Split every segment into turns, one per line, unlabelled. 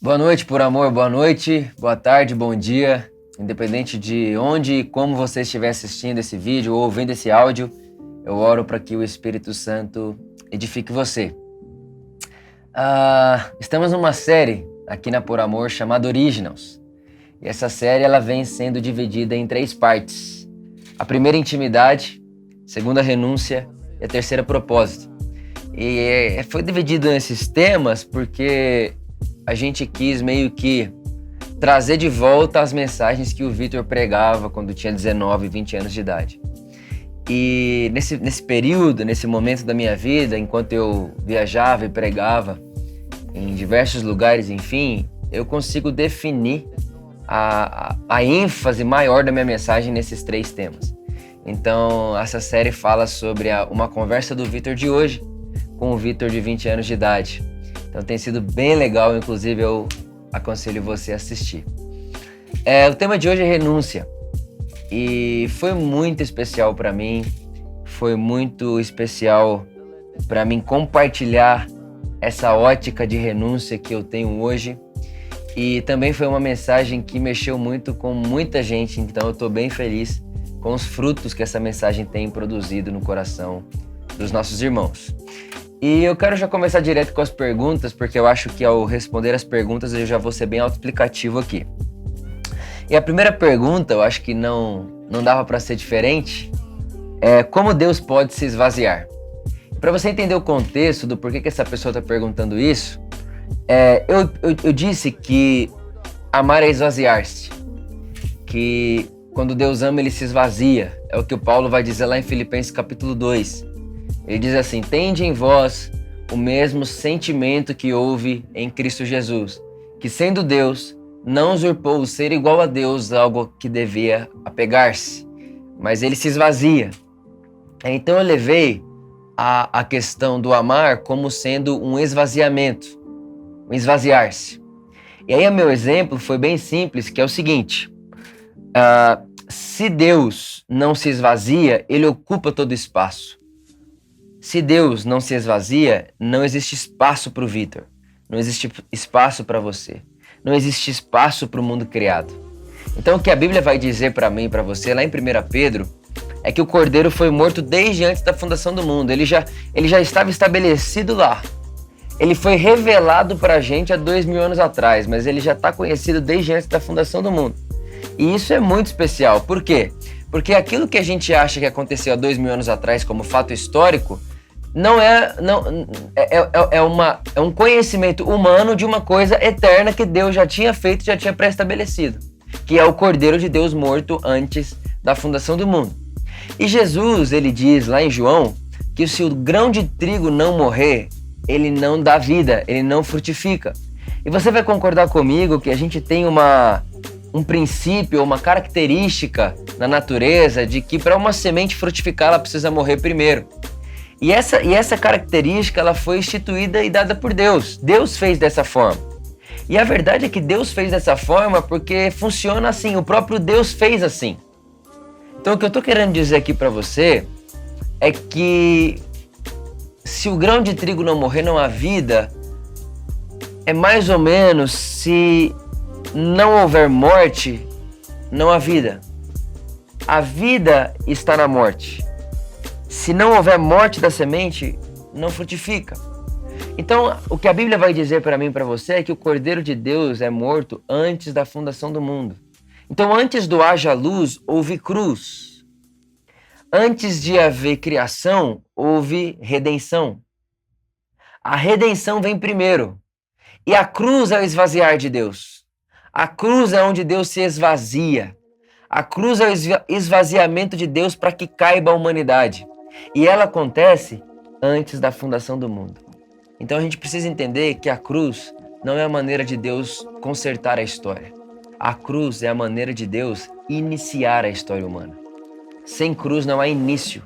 Boa noite, por amor, boa noite, boa tarde, bom dia. Independente de onde e como você estiver assistindo esse vídeo ou ouvindo esse áudio, eu oro para que o Espírito Santo edifique você. Estamos numa série aqui na Por Amor chamada Originals. E essa série ela vem sendo dividida em 3 partes. A primeira, intimidade, a segunda, renúncia e a terceira, propósito. E foi dividido nesses temas porque a gente quis meio que trazer de volta as mensagens que o Vitor pregava quando tinha 19, 20 anos de idade. E nesse período, nesse momento da minha vida, enquanto eu viajava e pregava em diversos lugares, enfim, eu consigo definir a ênfase maior da minha mensagem nesses 3 temas. Então, essa série fala sobre uma conversa do Vitor de hoje com o Vitor de 20 anos de idade. Então tem sido bem legal, inclusive eu aconselho você a assistir. O tema de hoje é renúncia. E foi muito especial para mim, foi muito especial para mim compartilhar essa ótica de renúncia que eu tenho hoje. E também foi uma mensagem que mexeu muito com muita gente, então eu estou bem feliz com os frutos que essa mensagem tem produzido no coração dos nossos irmãos. E eu quero já começar direto com as perguntas, porque eu acho que ao responder as perguntas eu já vou ser bem autoexplicativo aqui. E a primeira pergunta, eu acho que não dava para ser diferente, é como Deus pode se esvaziar? Para você entender o contexto do porquê que essa pessoa está perguntando isso, eu disse que amar é esvaziar-se, que quando Deus ama ele se esvazia, é o que o Paulo vai dizer lá em Filipenses capítulo 2. Ele diz assim: tende em vós o mesmo sentimento que houve em Cristo Jesus, que sendo Deus, não usurpou o ser igual a Deus algo que devia apegar-se, mas ele se esvazia. Então eu levei a questão do amar como sendo um esvaziamento, um esvaziar-se. E aí o meu exemplo foi bem simples, que é o seguinte: se Deus não se esvazia, ele ocupa todo o espaço. Se Deus não se esvazia, não existe espaço para o Vitor, não existe espaço para você, não existe espaço para o mundo criado. Então o que a Bíblia vai dizer para mim e para você lá em 1 Pedro é que o Cordeiro foi morto desde antes da fundação do mundo, ele já estava estabelecido lá. Ele foi revelado para a gente há 2000 anos atrás, mas ele já está conhecido desde antes da fundação do mundo. E isso é muito especial. Por quê? Porque aquilo que a gente acha que aconteceu há 2000 anos atrás como fato histórico, é um conhecimento humano de uma coisa eterna que Deus já tinha feito, já tinha pré-estabelecido, que é o Cordeiro de Deus morto antes da fundação do mundo. E Jesus, ele diz lá em João, que se o grão de trigo não morrer, ele não dá vida, ele não frutifica. E você vai concordar comigo que a gente tem um princípio, uma característica na natureza de que para uma semente frutificar, ela precisa morrer primeiro. E essa característica ela foi instituída e dada por Deus. Deus fez dessa forma. E a verdade é que Deus fez dessa forma porque funciona assim, o próprio Deus fez assim. Então o que eu estou querendo dizer aqui para você é que se o grão de trigo não morrer, não há vida. É mais ou menos se não houver morte, não há vida. A vida está na morte. Se não houver morte da semente, não frutifica. Então, o que a Bíblia vai dizer para mim e para você é que o Cordeiro de Deus é morto antes da fundação do mundo. Então, antes do haja luz, houve cruz. Antes de haver criação, houve redenção. A redenção vem primeiro. E a cruz é o esvaziar de Deus. A cruz é onde Deus se esvazia. A cruz é o esvaziamento de Deus para que caiba a humanidade. E ela acontece antes da fundação do mundo. Então a gente precisa entender que a cruz não é a maneira de Deus consertar a história. A cruz é a maneira de Deus iniciar a história humana. Sem cruz não há início.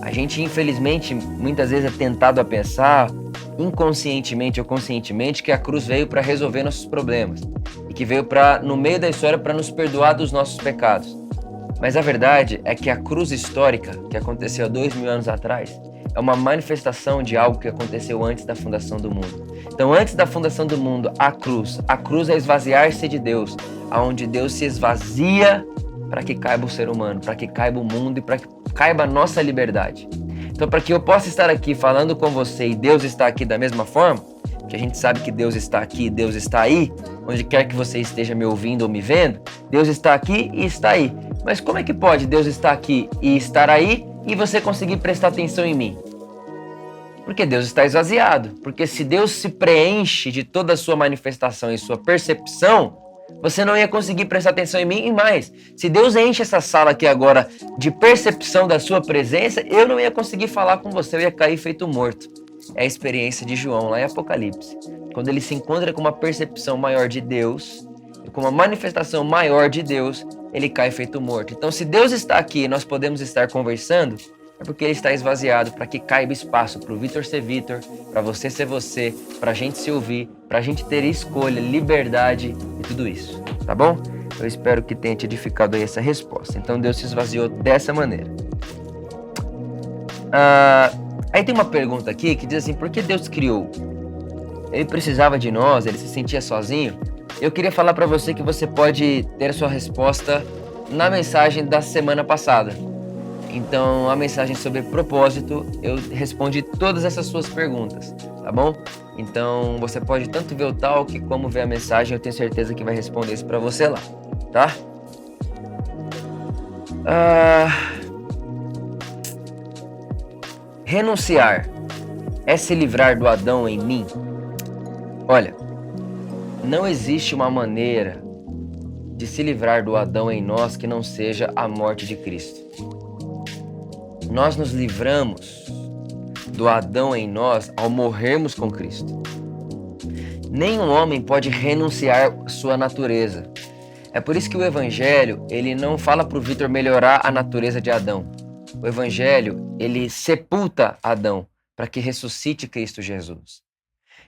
A gente, infelizmente, muitas vezes é tentado a pensar, inconscientemente ou conscientemente, que a cruz veio para resolver nossos problemas. E que veio no meio da história para nos perdoar dos nossos pecados. Mas a verdade é que a cruz histórica, que aconteceu há 2000 anos atrás, é uma manifestação de algo que aconteceu antes da fundação do mundo. Então, antes da fundação do mundo, a cruz é esvaziar-se de Deus, aonde Deus se esvazia para que caiba o ser humano, para que caiba o mundo e para que caiba a nossa liberdade. Então, para que eu possa estar aqui falando com você e Deus está aqui da mesma forma, que a gente sabe que Deus está aqui, Deus está aí, onde quer que você esteja me ouvindo ou me vendo, Deus está aqui e está aí. Mas como é que pode Deus estar aqui e estar aí e você conseguir prestar atenção em mim? Porque Deus está esvaziado. Porque se Deus se preenche de toda a sua manifestação e sua percepção, você não ia conseguir prestar atenção em mim. E mais, se Deus enche essa sala aqui agora de percepção da sua presença, eu não ia conseguir falar com você, eu ia cair feito morto. É a experiência de João lá em Apocalipse. Quando ele se encontra com uma percepção maior de Deus, com uma manifestação maior de Deus, ele cai feito morto. Então, se Deus está aqui e nós podemos estar conversando, é porque ele está esvaziado para que caiba espaço para o Vitor ser Vitor, para você ser você, para a gente se ouvir, para a gente ter escolha, liberdade e tudo isso, tá bom? Eu espero que tenha te edificado aí essa resposta. Então, Deus se esvaziou dessa maneira. Aí tem uma pergunta aqui que diz assim, por que Deus criou? Ele precisava de nós, ele se sentia sozinho? Eu queria falar para você que você pode ter a sua resposta na mensagem da semana passada. Então, a mensagem sobre propósito, eu respondi todas essas suas perguntas, tá bom? Então, você pode tanto ver o talk como ver a mensagem, eu tenho certeza que vai responder isso para você lá, tá? Renunciar é se livrar do Adão em mim? Olha, não existe uma maneira de se livrar do Adão em nós que não seja a morte de Cristo. Nós nos livramos do Adão em nós ao morrermos com Cristo. Nenhum homem pode renunciar sua natureza. É por isso que o Evangelho, ele não fala para o Vitor melhorar a natureza de Adão. O Evangelho, ele sepulta Adão para que ressuscite Cristo Jesus.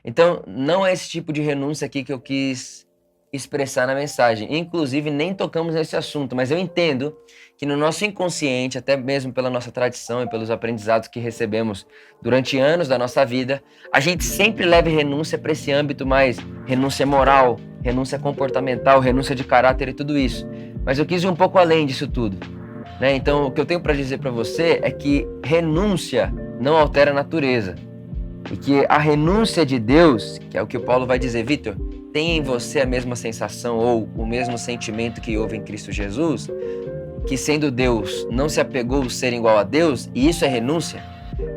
Então, não é esse tipo de renúncia aqui que eu quis expressar na mensagem. Inclusive, nem tocamos nesse assunto, mas eu entendo que no nosso inconsciente, até mesmo pela nossa tradição e pelos aprendizados que recebemos durante anos da nossa vida, a gente sempre leva renúncia para esse âmbito mais renúncia moral, renúncia comportamental, renúncia de caráter e tudo isso. Mas eu quis ir um pouco além disso tudo, né? Então, o que eu tenho para dizer para você é que renúncia não altera a natureza. E que a renúncia de Deus, que é o que o Paulo vai dizer, Vitor, tem em você a mesma sensação ou o mesmo sentimento que houve em Cristo Jesus, que sendo Deus não se apegou ao ser igual a Deus, e isso é renúncia.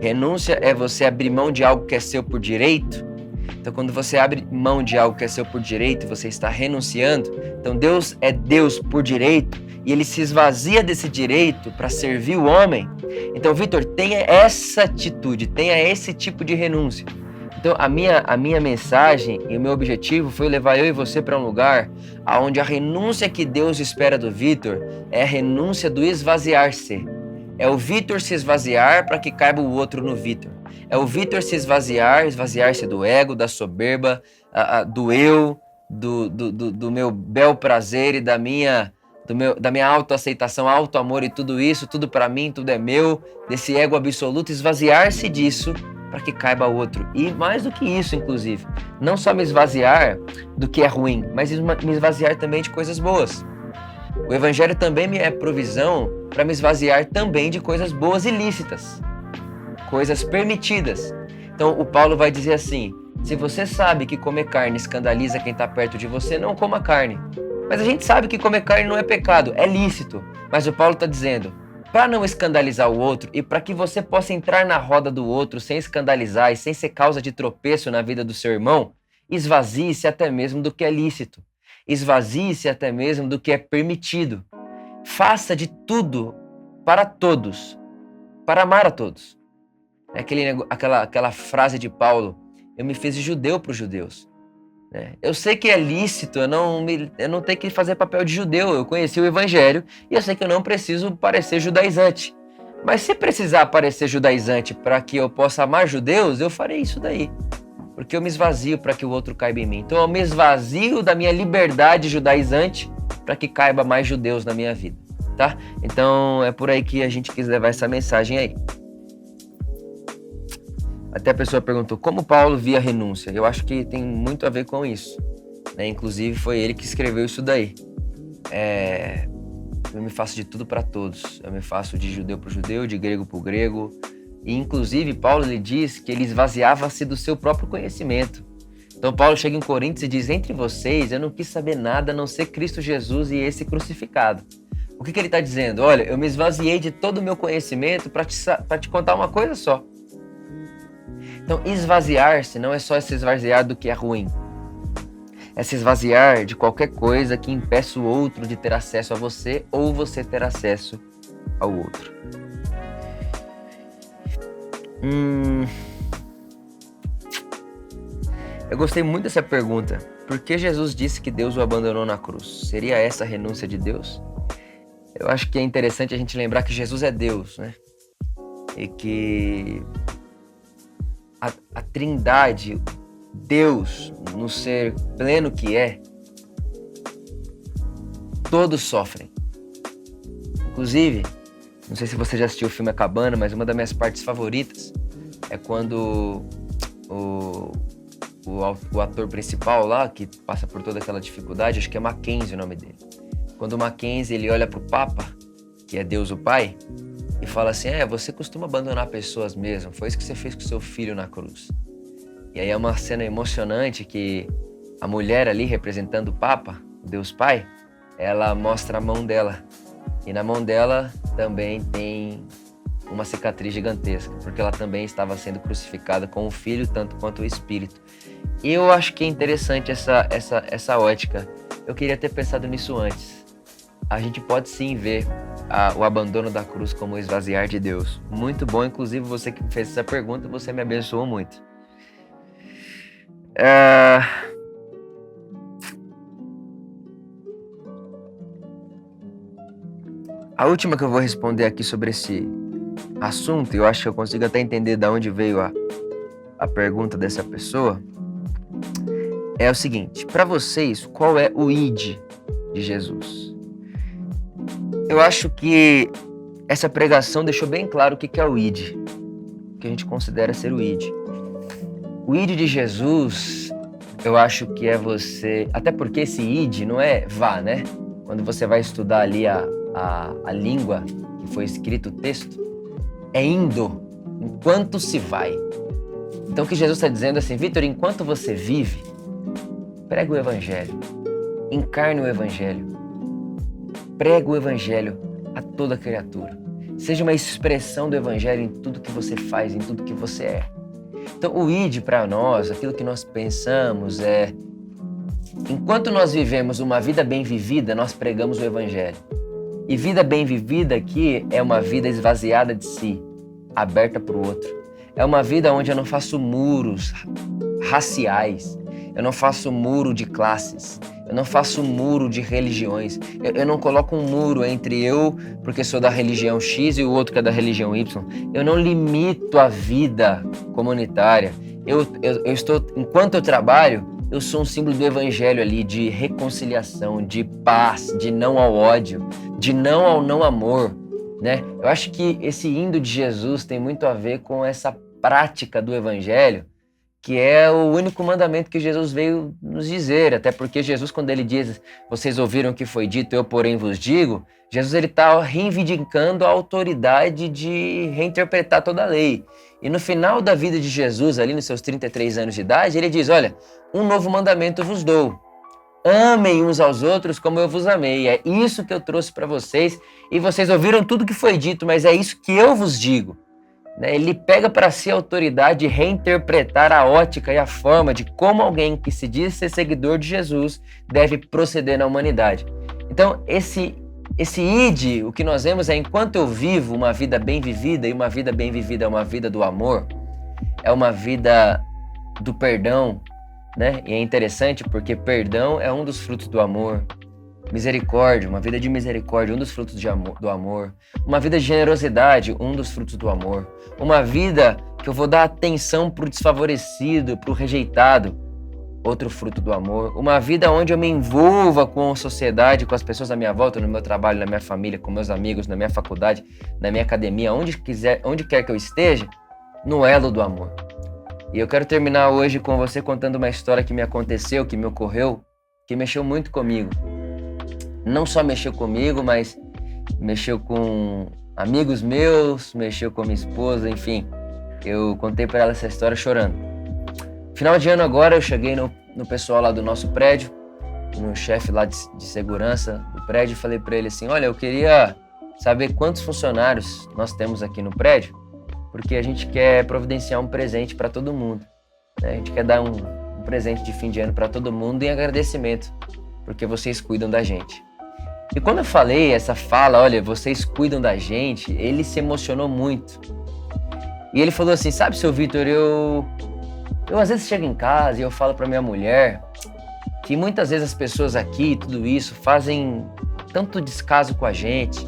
Renúncia é você abrir mão de algo que é seu por direito. Então, quando você abre mão de algo que é seu por direito, você está renunciando. Então, Deus é Deus por direito e ele se esvazia desse direito para servir o homem. Então, Vitor, tenha essa atitude, tenha esse tipo de renúncia. Então, a minha mensagem e o meu objetivo foi levar eu e você para um lugar onde a renúncia que Deus espera do Vitor é a renúncia do esvaziar-se. É o Vitor se esvaziar para que caiba o outro no Vitor. É o Vitor se esvaziar-se do ego, da soberba, do eu, do meu bel prazer e da minha autoaceitação, autoamor e tudo isso, tudo para mim, tudo é meu, desse ego absoluto, esvaziar-se disso para que caiba o outro. E mais do que isso, inclusive, não só me esvaziar do que é ruim, mas me esvaziar também de coisas boas. O Evangelho também me é provisão para me esvaziar também de coisas boas e lícitas, coisas permitidas. Então o Paulo vai dizer assim, se você sabe que comer carne escandaliza quem está perto de você, não coma carne. Mas a gente sabe que comer carne não é pecado, é lícito. Mas o Paulo está dizendo, para não escandalizar o outro e para que você possa entrar na roda do outro sem escandalizar e sem ser causa de tropeço na vida do seu irmão, esvazie-se até mesmo do que é lícito. Esvazie-se até mesmo do que é permitido. Faça de tudo para todos, para amar a todos. É aquela frase de Paulo, eu me fiz judeu para os judeus. Eu sei que é lícito, eu não tenho que fazer papel de judeu, eu conheci o Evangelho e eu sei que eu não preciso parecer judaizante. Mas se precisar parecer judaizante para que eu possa amar judeus, eu farei isso daí. Porque eu me esvazio para que o outro caiba em mim. Então eu me esvazio da minha liberdade judaizante para que caiba mais judeus na minha vida, tá? Então é por aí que a gente quis levar essa mensagem aí. Até a pessoa perguntou como Paulo via a renúncia. Eu acho que tem muito a ver com isso, né? Inclusive foi ele que escreveu isso daí. Eu me faço de tudo para todos. Eu me faço de judeu para judeu, de grego para grego. E inclusive Paulo ele diz que ele esvaziava-se do seu próprio conhecimento. Então Paulo chega em Coríntios e diz: entre vocês eu não quis saber nada a não ser Cristo Jesus e esse crucificado. O que ele está dizendo? Olha, eu me esvaziei de todo o meu conhecimento para te contar uma coisa só. Então, esvaziar-se não é só se esvaziar do que é ruim. É se esvaziar de qualquer coisa que impeça o outro de ter acesso a você ou você ter acesso ao outro. Eu gostei muito dessa pergunta. Por que Jesus disse que Deus o abandonou na cruz? Seria essa a renúncia de Deus? Eu acho que é interessante a gente lembrar que Jesus é Deus, né? E que a Trindade, Deus, no ser pleno que é, todos sofrem. Inclusive, não sei se você já assistiu o filme A Cabana, mas uma das minhas partes favoritas é quando o ator principal lá, que passa por toda aquela dificuldade, acho que é Mackenzie o nome dele. Quando o Mackenzie ele olha pro Papa, que é Deus o Pai, e fala assim: você costuma abandonar pessoas mesmo, foi isso que você fez com seu filho na cruz. E aí é uma cena emocionante que a mulher ali, representando o Papa, Deus Pai, ela mostra a mão dela. E na mão dela também tem uma cicatriz gigantesca, porque ela também estava sendo crucificada com o Filho, tanto quanto o Espírito. E eu acho que é interessante essa ótica. Eu queria ter pensado nisso antes. A gente pode sim ver o abandono da cruz como o esvaziar de Deus. Muito bom, inclusive você que fez essa pergunta, você me abençoou muito. A última que eu vou responder aqui sobre esse assunto, eu acho que eu consigo até entender de onde veio a pergunta dessa pessoa, é o seguinte: para vocês, qual é o ID de Jesus? Eu acho que essa pregação deixou bem claro o que é o ID, o que a gente considera ser o ID. O ID de Jesus, eu acho que é você... Até porque esse ID não é vá, né? Quando você vai estudar ali a língua que foi escrito o texto, é indo, enquanto se vai. Então o que Jesus está dizendo é assim: Vitor, enquanto você vive, prega o Evangelho, encarne o Evangelho, prega o Evangelho a toda criatura. Seja uma expressão do Evangelho em tudo que você faz, em tudo que você é. Então o ID para nós, aquilo que nós pensamos é: enquanto nós vivemos uma vida bem vivida, nós pregamos o Evangelho. E vida bem vivida aqui é uma vida esvaziada de si, aberta para o outro. É uma vida onde eu não faço muros raciais, eu não faço muro de classes, eu não faço muro de religiões, eu não coloco um muro entre eu, porque sou da religião X, e o outro que é da religião Y. Eu não limito a vida comunitária. Eu estou, enquanto eu trabalho, eu sou um símbolo do Evangelho ali, de reconciliação, de paz, de não ao ódio, de não ao não amor, né? Eu acho que esse indo de Jesus tem muito a ver com essa prática do Evangelho, que é o único mandamento que Jesus veio nos dizer. Até porque Jesus, quando ele diz: vocês ouviram o que foi dito, eu porém vos digo, Jesus ele está reivindicando a autoridade de reinterpretar toda a lei. E no final da vida de Jesus, ali nos seus 33 anos de idade, ele diz: olha, um novo mandamento vos dou. Amem uns aos outros como eu vos amei. É isso que eu trouxe para vocês. E vocês ouviram tudo que foi dito, mas é isso que eu vos digo. Ele pega para si a autoridade de reinterpretar a ótica e a forma de como alguém que se diz ser seguidor de Jesus deve proceder na humanidade. Então, esse ID, o que nós vemos é: enquanto eu vivo uma vida bem vivida, e uma vida bem vivida é uma vida do amor, é uma vida do perdão, né? E é interessante porque perdão é um dos frutos do amor. Misericórdia, uma vida de misericórdia, um dos frutos do amor. Uma vida de generosidade, um dos frutos do amor. Uma vida que eu vou dar atenção para o desfavorecido, para o rejeitado, outro fruto do amor. Uma vida onde eu me envolva com a sociedade, com as pessoas à minha volta, no meu trabalho, na minha família, com meus amigos, na minha faculdade, na minha academia, onde quer que eu esteja, no elo do amor. E eu quero terminar hoje com você contando uma história que me aconteceu, que me ocorreu, que mexeu muito comigo. Não só mexeu comigo, mas mexeu com amigos meus, mexeu com minha esposa, enfim. Eu contei para ela essa história chorando. Final de ano agora, eu cheguei no pessoal lá do nosso prédio, no chefe lá de segurança do prédio, e falei para ele assim, olha, eu queria saber quantos funcionários nós temos aqui no prédio, porque a gente quer providenciar um presente para todo mundo, né? A gente quer dar um presente de fim de ano para todo mundo em agradecimento, porque vocês cuidam da gente. E quando eu falei essa fala, olha, vocês cuidam da gente, ele se emocionou muito. E ele falou assim, sabe, seu Vitor, eu às vezes chego em casa e eu falo para minha mulher que muitas vezes as pessoas aqui, tudo isso, fazem tanto descaso com a gente,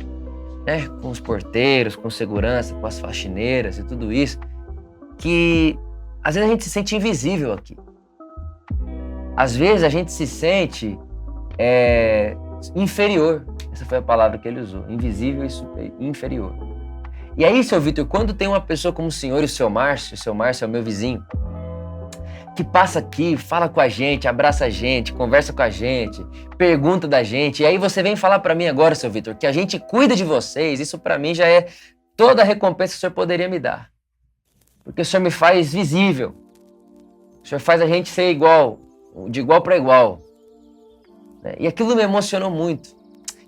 né? Com os porteiros, com segurança, com as faxineiras e tudo isso, que às vezes a gente se sente invisível aqui. Às vezes a gente se sente inferior. Essa foi a palavra que ele usou, invisível e inferior. E aí, seu Vitor, quando tem uma pessoa como o senhor e o seu Márcio é o meu vizinho, que passa aqui, fala com a gente, abraça a gente, conversa com a gente, pergunta da gente, e aí você vem falar pra mim agora, seu Vitor, que a gente cuida de vocês, isso pra mim já é toda a recompensa que o senhor poderia me dar. Porque o senhor me faz visível, o senhor faz a gente ser igual, de igual para igual. E aquilo me emocionou muito.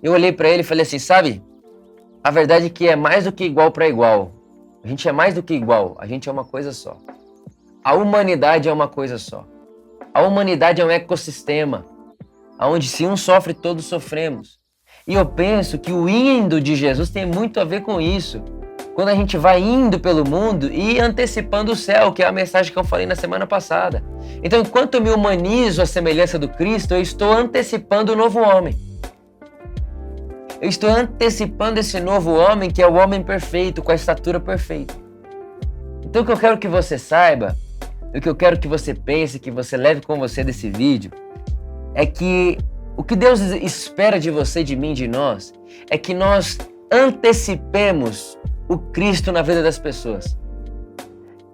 Eu olhei pra ele e falei assim, sabe, a verdade é que é mais do que igual para igual. A gente é mais do que igual, a gente é uma coisa só. A humanidade é uma coisa só. A humanidade é um ecossistema, onde se um sofre, todos sofremos. E eu penso que o indo de Jesus tem muito a ver com isso. Quando a gente vai indo pelo mundo e antecipando o céu, que é a mensagem que eu falei na semana passada. Então, enquanto eu me humanizo à semelhança do Cristo, eu estou antecipando o novo homem. Eu estou antecipando esse novo homem, que é o homem perfeito, com a estatura perfeita. Então, o que eu quero que você saiba, o que eu quero que você pense, que você leve com você desse vídeo, é que o que Deus espera de você, de mim, de nós, é que nós antecipemos o Cristo na vida das pessoas.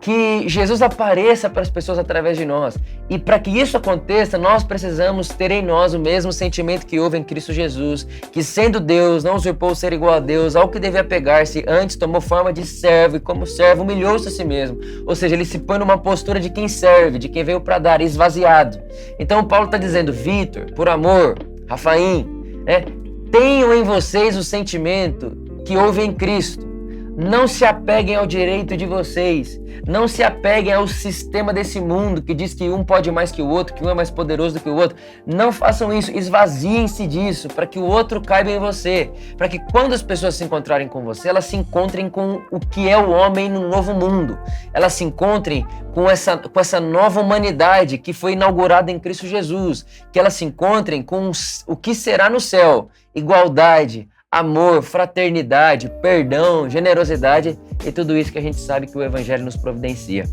Que Jesus apareça para as pessoas através de nós. E para que isso aconteça, nós precisamos ter em nós o mesmo sentimento que houve em Cristo Jesus, que sendo Deus, não usurpou o ser igual a Deus, ao que devia pegar-se, antes tomou forma de servo, e como servo humilhou-se a si mesmo. Ou seja, ele se põe numa postura de quem serve, de quem veio para dar, esvaziado. Então Paulo está dizendo, Vitor, por amor, Rafaim, tenham em vocês o sentimento que houve em Cristo. Não se apeguem ao direito de vocês. Não se apeguem ao sistema desse mundo que diz que um pode mais que o outro, que um é mais poderoso do que o outro. Não façam isso. Esvaziem-se disso para que o outro caiba em você. Para que quando as pessoas se encontrarem com você, elas se encontrem com o que é o homem no novo mundo. Elas se encontrem com essa nova humanidade que foi inaugurada em Cristo Jesus. Que elas se encontrem com o que será no céu. Igualdade, amor, fraternidade, perdão, generosidade e tudo isso que a gente sabe que o Evangelho nos providencia.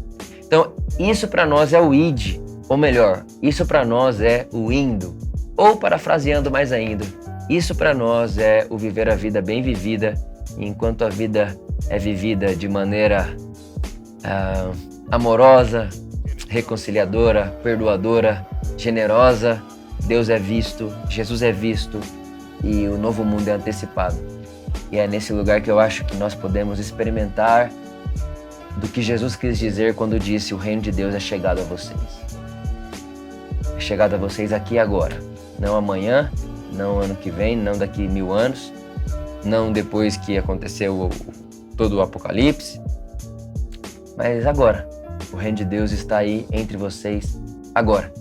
Então, isso para nós é o id, ou melhor, isso para nós é o indo, ou parafraseando mais ainda, isso para nós é o viver a vida bem vivida, e enquanto a vida é vivida de maneira amorosa, reconciliadora, perdoadora, generosa, Deus é visto, Jesus é visto, e o novo mundo é antecipado. E é nesse lugar que eu acho que nós podemos experimentar do que Jesus quis dizer quando disse o reino de Deus é chegado a vocês. É chegado a vocês aqui e agora. Não amanhã, não ano que vem, não daqui 1000 anos, não depois que aconteceu todo o apocalipse, mas agora. O reino de Deus está aí entre vocês agora.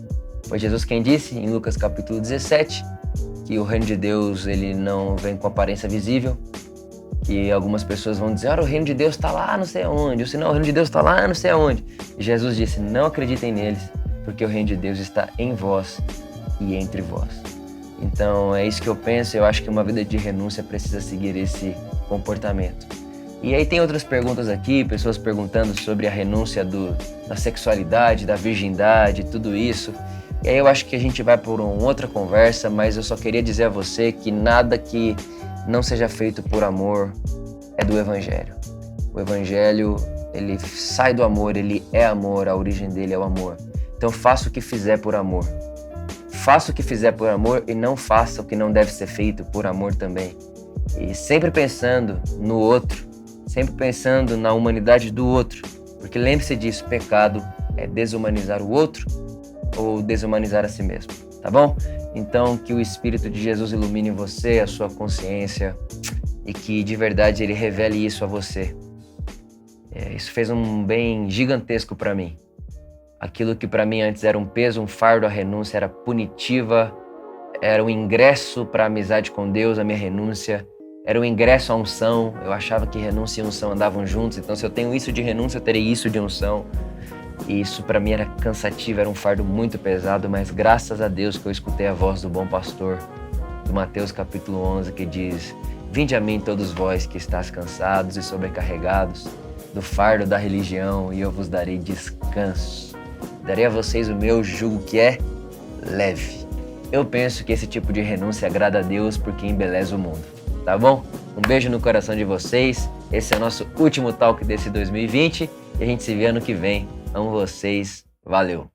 Foi Jesus quem disse em Lucas capítulo 17, que o reino de Deus ele não vem com aparência visível, que algumas pessoas vão dizer, o reino de Deus está lá não sei aonde, ou senão o reino de Deus está lá não sei aonde. E Jesus disse, não acreditem neles, porque o reino de Deus está em vós e entre vós. Então é isso que eu penso, eu acho que uma vida de renúncia precisa seguir esse comportamento. E aí tem outras perguntas aqui, pessoas perguntando sobre a renúncia da sexualidade, da virgindade, tudo isso. E aí eu acho que a gente vai por uma outra conversa, mas eu só queria dizer a você que nada que não seja feito por amor é do Evangelho. O Evangelho ele sai do amor, ele é amor, a origem dele é o amor. Então faça o que fizer por amor. Faça o que fizer por amor e não faça o que não deve ser feito por amor também. E sempre pensando no outro, sempre pensando na humanidade do outro. Porque lembre-se disso, pecado é desumanizar o outro ou desumanizar a si mesmo, tá bom? Então que o Espírito de Jesus ilumine você, a sua consciência e que de verdade ele revele isso a você. Isso fez um bem gigantesco para mim. Aquilo que para mim antes era um peso, um fardo, a renúncia era punitiva, era um ingresso para a amizade com Deus, a minha renúncia, era um ingresso à unção. Eu achava que renúncia e unção andavam juntos, então se eu tenho isso de renúncia, eu terei isso de unção. E isso para mim era cansativo, era um fardo muito pesado, mas graças a Deus que eu escutei a voz do bom pastor, do Mateus capítulo 11, que diz: vinde a mim todos vós que estáis cansados e sobrecarregados do fardo da religião, e eu vos darei descanso. Darei a vocês o meu jugo que é leve. Eu penso que esse tipo de renúncia agrada a Deus porque embeleza o mundo, tá bom? Um beijo no coração de vocês. Esse é o nosso último talk desse 2020 e a gente se vê ano que vem. Amo vocês. Valeu!